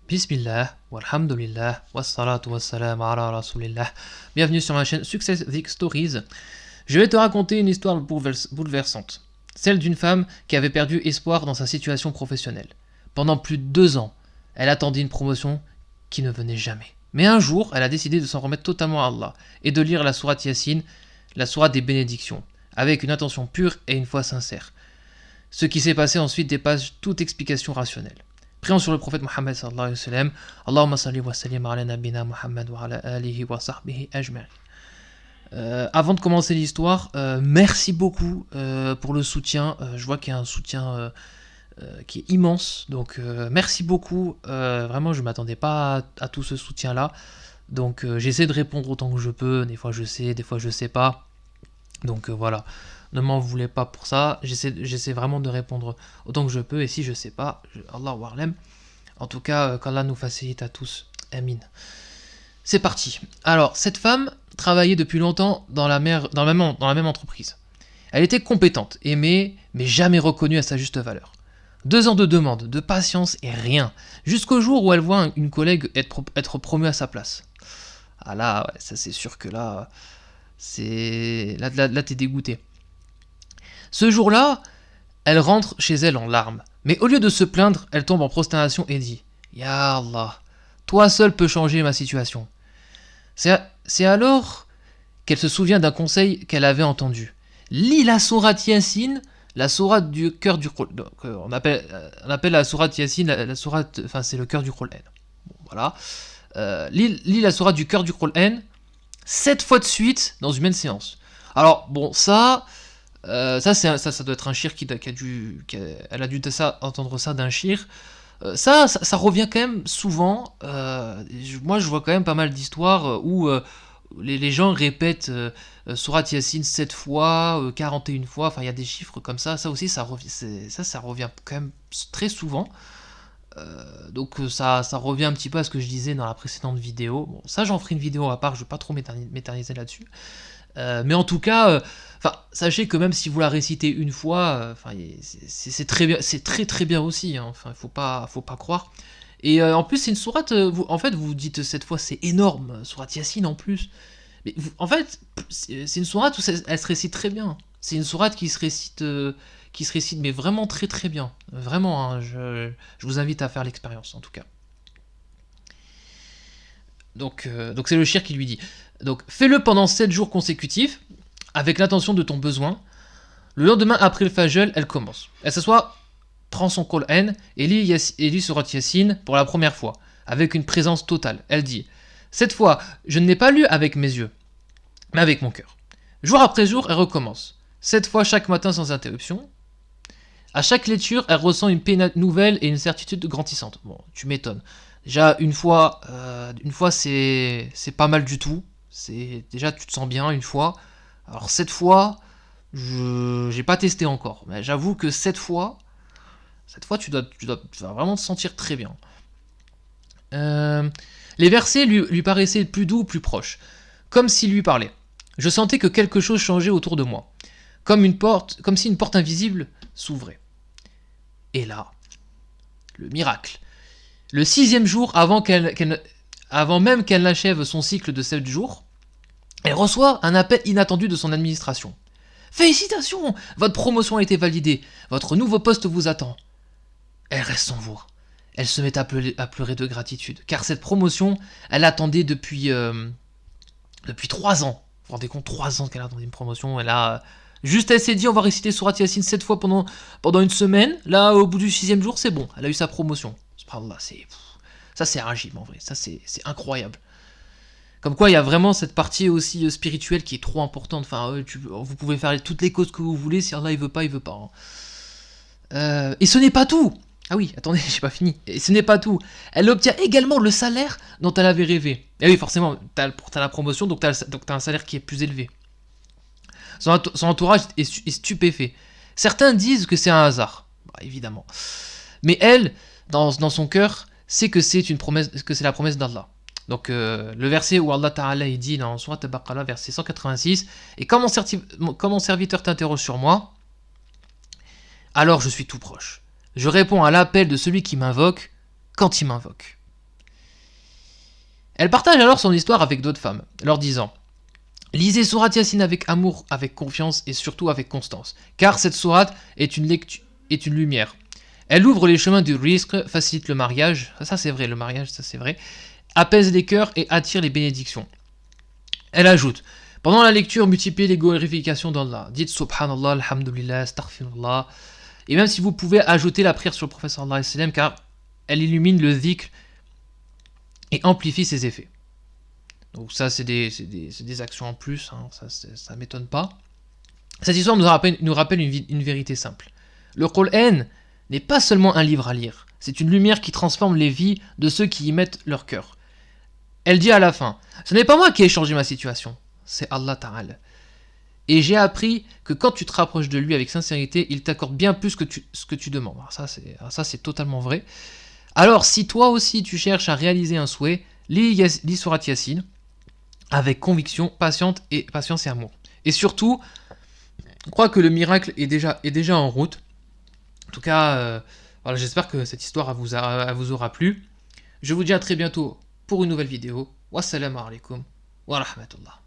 Bismillah, walhamdulillah, wassalatu wassalam ala rasulillah. Bienvenue sur ma chaîne Success Vic Stories. Je vais te raconter une histoire bouleversante. Celle d'une femme qui avait perdu espoir dans sa situation professionnelle. Pendant plus de 2 ans, elle attendait une promotion qui ne venait jamais. Mais un jour, elle a décidé de s'en remettre totalement à Allah et de lire la sourate Yassine, la sourate des bénédictions, avec une intention pure et une foi sincère. Ce qui s'est passé ensuite dépasse toute explication rationnelle. Prions sur le prophète Mohammed sallallahu alayhi wa sallam. Allahumma salli wa sallim ala nabina Muhammad wa ala alihi wa sahbihi ajma'in. Avant de commencer l'histoire, merci beaucoup pour le soutien. Je vois qu'il y a un soutien qui est immense. Donc merci beaucoup. Vraiment, je ne m'attendais pas à tout ce soutien-là. Donc j'essaie de répondre autant que je peux. Des fois je sais, des fois je sais pas. Donc voilà. Ne m'en voulez pas pour ça. J'essaie vraiment de répondre autant que je peux. Et si je sais pas, Allah wa'alam. En tout cas, qu'Allah nous facilite à tous. Amin. C'est parti. Alors, cette femme travaillait depuis longtemps dans la même entreprise. Elle était compétente, aimée, mais jamais reconnue à sa juste valeur. 2 ans de demande, de patience et rien. Jusqu'au jour où elle voit une collègue être promue à sa place. Ah là, ouais, ça c'est sûr que là, là t'es dégoûté. Ce jour-là, elle rentre chez elle en larmes. Mais au lieu de se plaindre, elle tombe en prosternation et dit « Ya Allah, toi seul peux changer ma situation. » C'est alors qu'elle se souvient d'un conseil qu'elle avait entendu. Lis la sourate Yassine, la sourate du cœur du Qur'an. On appelle la sourate Yassine, la sourate, enfin c'est le cœur du Qur'an. Bon, voilà. Lis la sourate du cœur du Qur'an 7 fois de suite dans une même séance. Alors bon, ça doit être un shir elle a dû entendre ça d'un shir. Ça revient quand même souvent. Moi, je vois quand même pas mal d'histoires où les gens répètent Sourate Yassine 7 fois, 41 fois. Enfin, il y a des chiffres comme ça. Ça aussi, ça revient quand même très souvent. Donc ça revient un petit peu à ce que je disais dans la précédente vidéo. Bon, ça, j'en ferai une vidéo à part. Je ne vais pas trop m'éterniser là-dessus. Mais en tout cas, sachez que même si vous la récitez une fois, c'est très bien, c'est très très bien aussi. Enfin, faut pas croire. Et en plus, c'est une sourate. Vous dites cette fois, c'est énorme, sourate Yassine en plus. Mais en fait, c'est une sourate où elle se récite très bien. C'est une sourate qui se récite, mais vraiment très très bien. Vraiment, hein, je vous invite à faire l'expérience en tout cas. Donc c'est le shir qui lui dit. Donc fais-le pendant 7 jours consécutifs, avec l'intention de ton besoin. Le lendemain après le fajr, elle commence. Elle s'assoit, prend son Qur'an et lit Sourate Yassine pour la première fois, avec une présence totale. Elle dit « Cette fois, je ne l'ai pas lu avec mes yeux, mais avec mon cœur. » Jour après jour, elle recommence. 7 fois chaque matin sans interruption. À chaque lecture, elle ressent une paix nouvelle et une certitude grandissante. Bon, tu m'étonnes. Déjà, une fois c'est pas mal du tout. Déjà, tu te sens bien une fois. Alors, 7 fois, j'ai pas testé encore. Mais j'avoue que 7 fois, tu vas vraiment te sentir très bien. Les versets lui paraissaient plus doux, plus proches. Comme s'il lui parlait. Je sentais que quelque chose changeait autour de moi. Comme si une porte invisible s'ouvrait. Et là, le miracle. Le 6e jour, avant même qu'elle n'achève son cycle de 7 jours, elle reçoit un appel inattendu de son administration. Félicitations, votre promotion a été validée, votre nouveau poste vous attend. Elle reste sans voix. Elle se met à pleurer de gratitude, car cette promotion, elle l'attendait depuis 3 ans. Vous vous rendez compte, 3 ans qu'elle attendait une promotion, elle s'est dit, on va réciter Sourate Yassine 7 fois pendant une semaine. Là, au bout du 6e jour, c'est bon, elle a eu sa promotion. Subhanallah, ça c'est un gym en vrai, ça c'est incroyable. Comme quoi, il y a vraiment cette partie aussi spirituelle qui est trop importante. Enfin, vous pouvez faire toutes les causes que vous voulez, si Allah il veut pas, il veut pas. Et ce n'est pas tout. Ah oui, attendez, j'ai pas fini. Et ce n'est pas tout. Elle obtient également le salaire dont elle avait rêvé. Et oui, forcément, t'as la promotion, donc t'as un salaire qui est plus élevé. Son entourage est stupéfait. Certains disent que c'est un hasard, bah, évidemment. Mais elle, dans son cœur, sait que c'est la promesse d'Allah. Donc le verset où Allah Ta'ala il dit dans Surat Al-Baqarah, verset 186, et quand mon serviteur t'interroge sur moi, alors je suis tout proche. Je réponds à l'appel de celui qui m'invoque quand il m'invoque. Elle partage alors son histoire avec d'autres femmes, leur disant: lisez sourate Yassine avec amour, avec confiance et surtout avec constance, car cette sourate est une lumière. Elle ouvre les chemins du risque, facilite le mariage, ça c'est vrai, le mariage, ça c'est vrai, apaise les cœurs et attire les bénédictions. Elle ajoute: pendant la lecture, multipliez les glorifications d'Allah. Dites Subhanallah, Alhamdulillah, Astaghfirullah. Et même si vous pouvez ajouter la prière sur le prophète sallallahu alayhi wa sallam, car elle illumine le dhikr et amplifie ses effets. Donc ça, c'est des actions en plus, hein, ça m'étonne pas. Cette histoire nous rappelle une vérité simple. Le Coran n'est pas seulement un livre à lire, c'est une lumière qui transforme les vies de ceux qui y mettent leur cœur. Elle dit à la fin: ce n'est pas moi qui ai changé ma situation, c'est Allah Ta'ala. Et j'ai appris que quand tu te rapproches de lui avec sincérité, il t'accorde bien plus que ce que tu demandes. Alors ça, c'est totalement vrai. Alors, si toi aussi tu cherches à réaliser un souhait, lis Sourate Yassine avec conviction, patience et amour. Et surtout, crois que le miracle est déjà en route. En tout cas, voilà, j'espère que cette histoire vous aura plu. Je vous dis à très bientôt pour une nouvelle vidéo. Wassalamu alaikum wa rahmatullah.